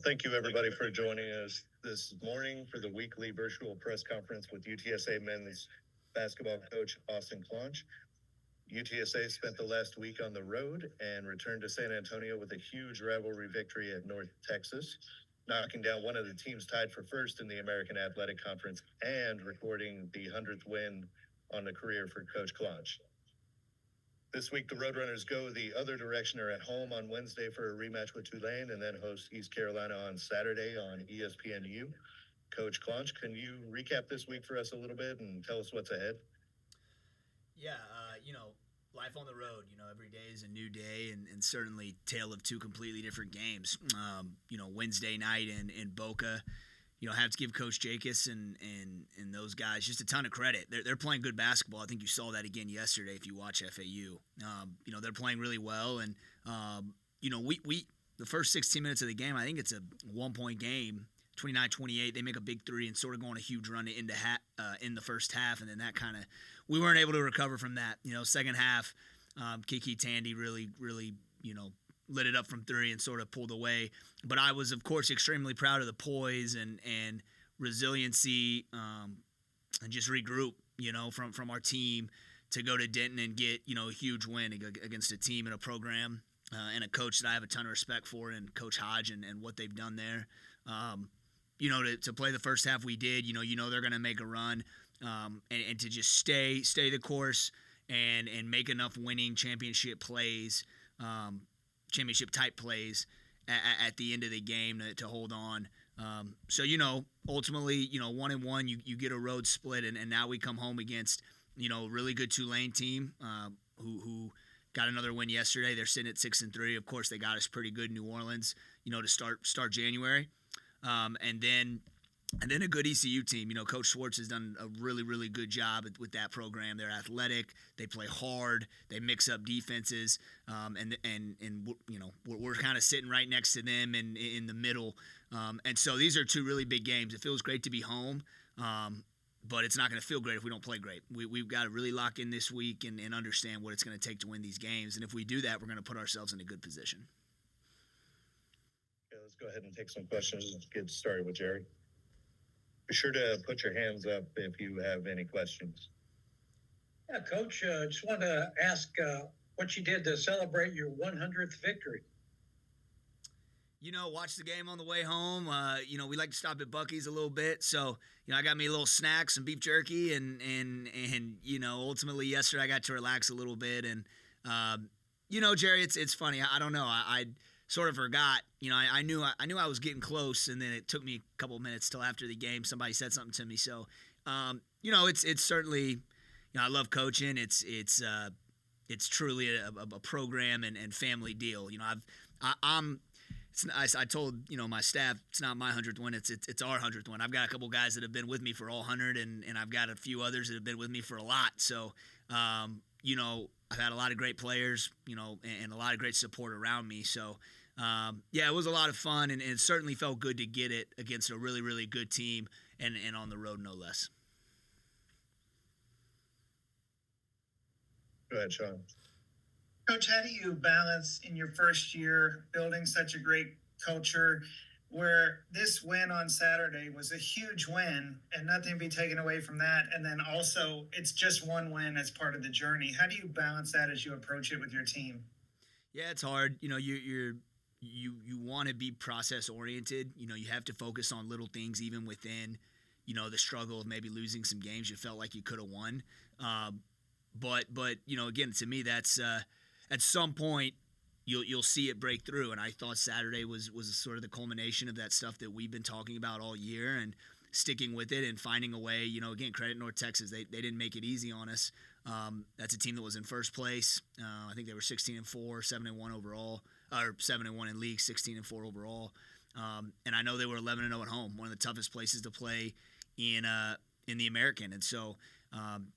Thank you, everybody, for joining us this morning for the weekly virtual press conference with UTSA men's basketball coach Austin Claunch. UTSA spent the last week on the road and returned to San Antonio with a huge rivalry victory at North Texas, knocking down one of the teams tied for first in the American Athletic Conference and recording the 100th win on the career for Coach Claunch. This week, the Roadrunners go the other direction, are at home on Wednesday for a rematch with Tulane and then host East Carolina on Saturday on ESPNU. Coach Claunch, can you recap this week for us a little bit and tell us what's ahead? Yeah, life on the road, every day is a new day and certainly tale of two completely different games. Wednesday night in Boca, have to give Coach Jacobs and those guys just a ton of credit. They're playing good basketball. I think you saw that again yesterday if you watch FAU. They're playing really well, and we the first 16 minutes of the game, I think it's a 1-point game, 29-28. They make a big three and sort of go on a huge run in the first half, and then that kind of we weren't able to recover from that. Second half, Kiki Tandy really lit it up from three and sort of pulled away. But I was, of course, extremely proud of the poise and resiliency and just regroup, from our team to go to Denton and get, a huge win against a team and a program and a coach that I have a ton of respect for, and Coach Hodge and what they've done there. To play the first half we did, they're going to make a run and to just stay the course and make enough winning championship plays, championship-type plays at the end of the game to hold on. Ultimately, 1-1, you get a road split, and now we come home against, a really good Tulane team who got another win yesterday. They're sitting at 6-3. Of course, they got us pretty good in New Orleans, to start January. And then a good ECU team. Coach Schwartz has done a really, really good job with that program. They're athletic. They play hard. They mix up defenses. We're kind of sitting right next to them in the middle. And so these are two really big games. It feels great to be home, but it's not going to feel great if we don't play great. We've got to really lock in this week and understand what it's going to take to win these games. And if we do that, we're going to put ourselves in a good position. Okay, let's go ahead and take some questions. Let's get started with Jerry. Be sure to put your hands up if you have any questions. Yeah, Coach, just wanted to ask what you did to celebrate your 100th victory. Watch the game on the way home. We like to stop at Buc-ee's a little bit. So, I got me a little snack, some beef jerky, and ultimately yesterday I got to relax a little bit. And, Jerry, it's funny. I don't know. I sort of forgot. I knew I was getting close, and then it took me a couple of minutes till after the game. Somebody said something to me. So, it's certainly, I love coaching. It's truly a program and family deal. I told my staff it's not my 100th win. It's our 100th win. I've got a couple guys that have been with me for all 100, and I've got a few others that have been with me for a lot. So, I've had a lot of great players, and a lot of great support around me. So, it was a lot of fun, and it certainly felt good to get it against a really, really good team and on the road, no less. Go ahead, Sean. Coach, how do you balance in your first year building such a great culture where this win on Saturday was a huge win and nothing to be taken away from that, and then also it's just one win as part of the journey? How do you balance that as you approach it with your team? Yeah, it's hard. You want to be process oriented. You have to focus on little things even within, the struggle of maybe losing some games you felt like you could have won. But again, to me, that's at some point you'll see it break through. And I thought Saturday was sort of the culmination of that stuff that we've been talking about all year and sticking with it and finding a way. Again, credit North Texas. They didn't make it easy on us. That's a team that was in first place. I think they were 16-4, 7-1 overall, or 7-1 in league, 16-4 overall. And I know they were 11-0 at home, one of the toughest places to play in the American. And so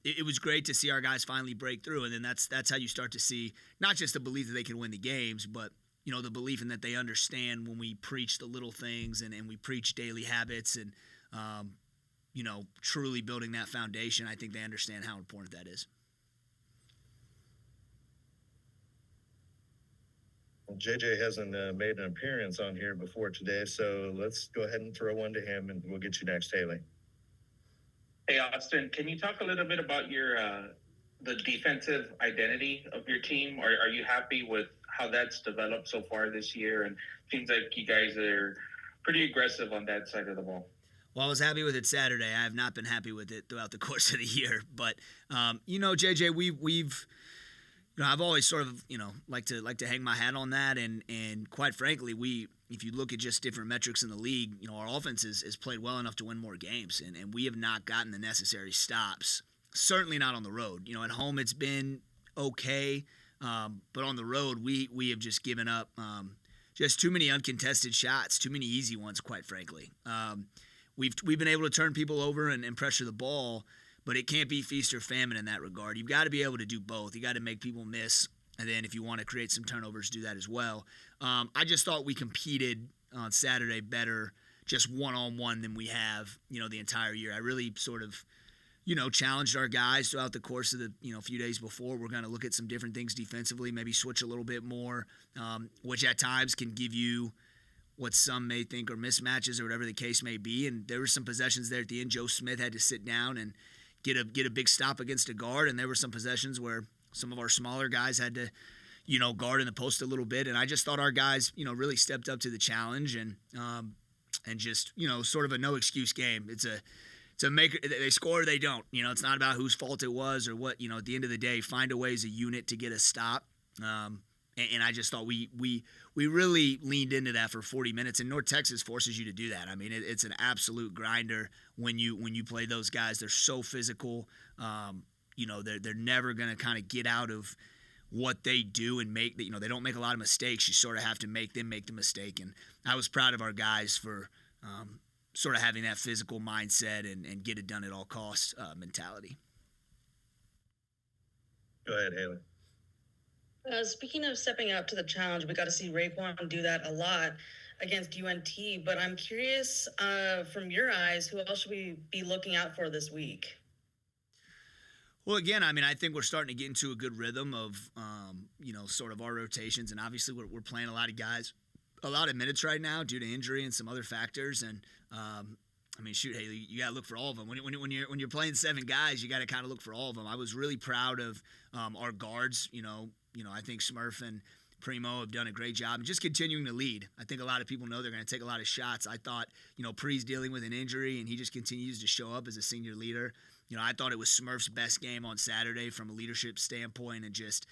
it was great to see our guys finally break through. And then that's how you start to see not just the belief that they can win the games, but the belief in that they understand when we preach the little things and we preach daily habits and truly building that foundation. I think they understand how important that is. JJ hasn't made an appearance on here before today, so let's go ahead and throw one to him, and we'll get you next, Haley. Hey, Austin, can you talk a little bit about your the defensive identity of your team? Are you happy with how that's developed so far this year? And seems like you guys are pretty aggressive on that side of the ball. Well, I was happy with it Saturday. I have not been happy with it throughout the course of the year. But JJ, we've I've always sort of like to hang my hat on that, and quite frankly, if you look at just different metrics in the league, our offense has played well enough to win more games, and we have not gotten the necessary stops. Certainly not on the road. At home it's been okay, but on the road we have just given up just too many uncontested shots, too many easy ones, quite frankly. We've been able to turn people over and pressure the ball, but it can't be feast or famine in that regard. You've got to be able to do both. You got to make people miss, and then if you want to create some turnovers, do that as well. I just thought we competed on Saturday better just one-on-one than we have, the entire year. I really sort of, challenged our guys throughout the course of the, few days before. We're going to look at some different things defensively, maybe switch a little bit more, which at times can give you what some may think are mismatches or whatever the case may be. And there were some possessions there at the end. Joe Smith had to sit down and get a big stop against a guard, and there were some possessions where some of our smaller guys had to, guard in the post a little bit. And I just thought our guys, really stepped up to the challenge and just, sort of a no excuse game. It's a make, they score or they don't. It's not about whose fault it was or what. At the end of the day, find a way as a unit to get a stop. And I just thought we really leaned into that for 40 minutes, and North Texas forces you to do that. I mean, it's an absolute grinder when you play those guys. They're so physical. They're never going to kind of get out of what they do and make. They don't make a lot of mistakes. You sort of have to make them make the mistake. And I was proud of our guys for sort of having that physical mindset and get it done at all costs mentality. Go ahead, Haley. Speaking of stepping up to the challenge, we got to see Raekwon do that a lot against UNT. But I'm curious, from your eyes, who else should we be looking out for this week? Well, again, I mean, I think we're starting to get into a good rhythm of, sort of our rotations. And obviously we're playing a lot of guys, a lot of minutes right now due to injury and some other factors. And, shoot, Haley, you got to look for all of them. When you're playing 7 guys, you got to kind of look for all of them. I was really proud of our guards. I think Smurf and Primo have done a great job and just continuing to lead. I think a lot of people know they're going to take a lot of shots. I thought, Pre's dealing with an injury, and he just continues to show up as a senior leader. I thought it was Smurf's best game on Saturday from a leadership standpoint and just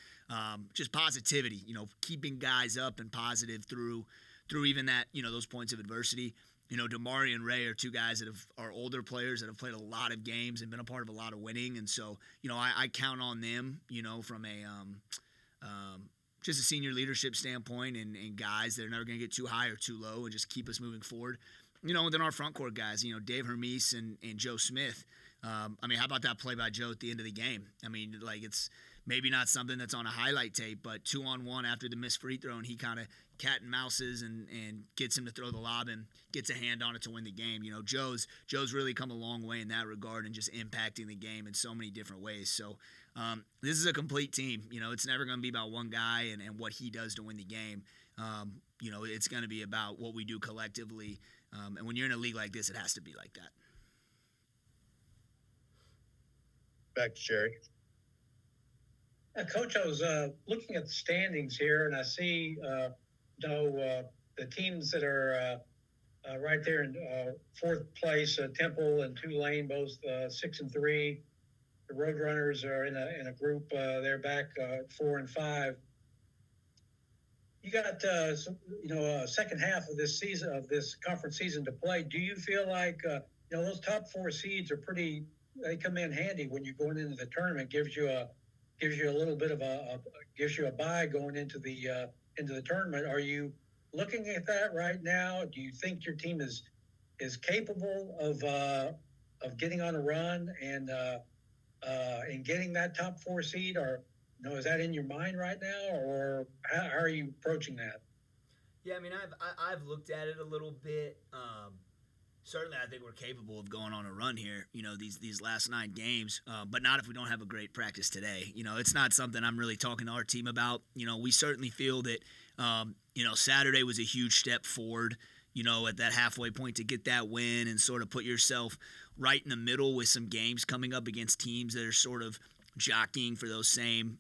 positivity, keeping guys up and positive through even that, those points of adversity. Damari and Ray are 2 guys that are older players that have played a lot of games and been a part of a lot of winning. And so, I count on them, from a just a senior leadership standpoint and guys that are never going to get too high or too low and just keep us moving forward. And then our front court guys, Dave Hermes and Joe Smith. How about that play by Joe at the end of the game? It's maybe not something that's on a highlight tape, but 2-on-1 after the missed free throw, and he kind of cat and mouses and gets him to throw the lob and gets a hand on it to win the game. Joe's really come a long way in that regard and just impacting the game in so many different ways. So this is a complete team. It's never going to be about one guy and what he does to win the game. It's going to be about what we do collectively. And when you're in a league like this, it has to be like that. Back to Jerry. Coach, I was looking at the standings here, and I see, the teams that are right there in 4th place, Temple and Tulane, both 6 and 3. The Roadrunners are in a group. They're back 4 and 5. You got a second half of this season, of this conference season to play. Do you feel like those top 4 seeds are pretty? They come in handy when you're going into the tournament. Gives you a little bit of gives you a bye going into the tournament. Are you looking at that right now? Do you think your team is capable of getting on a run and getting that top 4 seed, or is that in your mind right now, or how are you approaching that? Yeah, I've looked at it a little bit. Certainly, I think we're capable of going on a run here, these last 9 games, but not if we don't have a great practice today. It's not something I'm really talking to our team about. We certainly feel that Saturday was a huge step forward, at that halfway point to get that win and sort of put yourself right in the middle with some games coming up against teams that are sort of jockeying for those same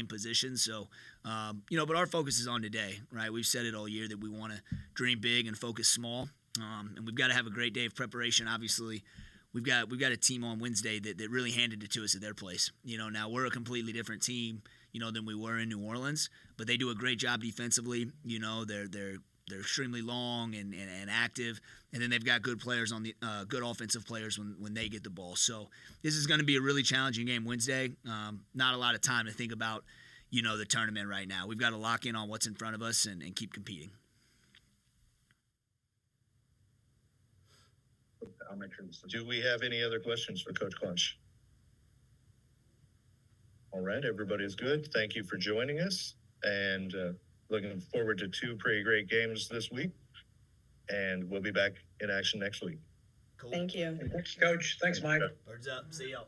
positions. So, but our focus is on today, right? We've said it all year that we want to dream big and focus small. And we've got to have a great day of preparation. Obviously, we've got a team on Wednesday that really handed it to us at their place. Now we're a completely different team, than we were in New Orleans, but they do a great job defensively. They're extremely long and active, and then they've got good players on the good offensive players when they get the ball. So this is going to be a really challenging game Wednesday. Not a lot of time to think about, the tournament right now. We've got to lock in on what's in front of us and keep competing. Do we have any other questions for Coach Claunch? All right, everybody's good. Thank you for joining us, and looking forward to 2 pretty great games this week. And we'll be back in action next week. Cool. Thank you. Thanks, Coach. Thanks, Mike. Birds up. See y'all.